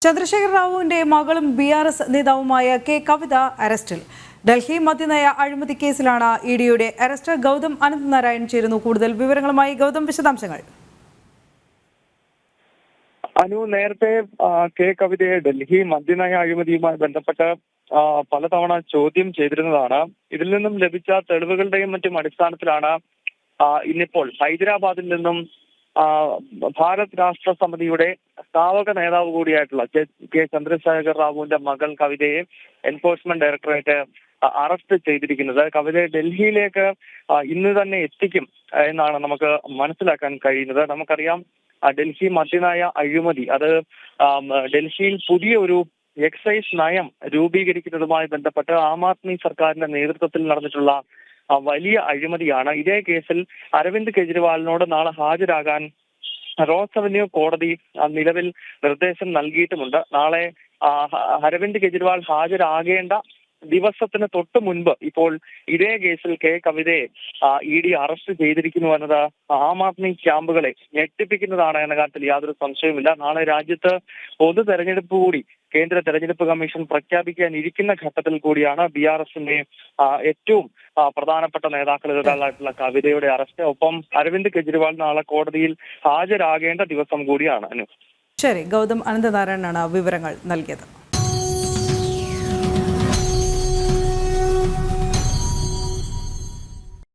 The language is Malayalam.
ചന്ദ്രശേഖർ റാവുവിന്റെ മകളും ബി.ആർ.എസ് നേതാവുമായ കെ കവിത അറസ്റ്റിൽ. ഡൽഹി മദ്യനയ അഴിമതി കേസിലാണ് ഇഡിയുടെ അറസ്റ്റ്. ഗൗതം അനന്തനാരായൺ ചേരുന്നു. കൂടുതൽ വിവരങ്ങളുമായി ഗൗതം, വിശദാംശങ്ങൾ. നേരത്തെ കെ കവിതയെ ഡൽഹി മദ്യനയ അഴിമതിയുമായി ബന്ധപ്പെട്ട് പലതവണ ചോദ്യം ചെയ്തിരുന്നതാണ്. ഇതിൽ നിന്നും ലഭിച്ച തെളിവുകളുടെയും മറ്റും അടിസ്ഥാനത്തിലാണ് ഇന്നിപ്പോൾ ഹൈദരാബാദിൽ നിന്നും ഭാരത് രാഷ്ട്ര സമിതിയുടെ സ്ഥാപക നേതാവ് കൂടിയായിട്ടുള്ള കെ ചന്ദ്രശേഖർ റാവുവിന്റെ മകൾ കവിതയെ എൻഫോഴ്സ്മെന്റ് ഡയറക്ടറേറ്റ് അറസ്റ്റ് ചെയ്തിരിക്കുന്നത്. കവിതയെ ഡൽഹിയിലേക്ക് ഇന്ന് തന്നെ എത്തിക്കും എന്നാണ് നമുക്ക് മനസ്സിലാക്കാൻ കഴിയുന്നത്. നമുക്കറിയാം, ഡൽഹി മദ്യനയ അഴിമതി അത് ഡൽഹിയിൽ പുതിയ ഒരു എക്സൈസ് നയം രൂപീകരിക്കുന്നതുമായി ബന്ധപ്പെട്ട് ആം ആദ്മി സർക്കാരിന്റെ നേതൃത്വത്തിൽ നടന്നിട്ടുള്ള വലിയ അഴിമതിയാണ്. ഇതേ കേസിൽ അരവിന്ദ് കെജ്രിവാളിനോട് നാളെ ഹാജരാകാൻ റോസ് അവന്യൂ കോടതി നിലവിൽ നിർദ്ദേശം നൽകിയിട്ടുമുണ്ട്. നാളെ അരവിന്ദ് കെജ്രിവാൾ ഹാജരാകേണ്ട ദിവസത്തിന് തൊട്ട് മുൻപ് ഇപ്പോൾ ഇതേ കേസിൽ കെ കവിതയെ ഇഡി അറസ്റ്റ് ചെയ്തിരിക്കുന്നു എന്നത് ആം ആദ്മി ക്യാമ്പുകളെ ഞെട്ടിപ്പിക്കുന്നതാണ് എന്ന കാര്യത്തിൽ യാതൊരു സംശയവുമില്ല. നാളെ രാജ്യത്ത് പൊതു തെരഞ്ഞെടുപ്പ് കൂടി കേന്ദ്ര തെരഞ്ഞെടുപ്പ് കമ്മീഷൻ പ്രഖ്യാപിക്കാനിരിക്കുന്ന ഘട്ടത്തിൽ കൂടിയാണ് ബി.ആർ.എസിന്റെ ഏറ്റവും പ്രധാനപ്പെട്ട നേതാക്കളിൽ ഒരാളായിട്ടുള്ള കവിതയുടെ അറസ്റ്റ്. ഒപ്പം അരവിന്ദ് കെജ്രിവാൾ നാളെ കോടതിയിൽ ഹാജരാകേണ്ട ദിവസം കൂടിയാണ്. ശരി, ഗൗതം അനന്തനാരായണനാണ് വിവരങ്ങൾ നൽകിയത്.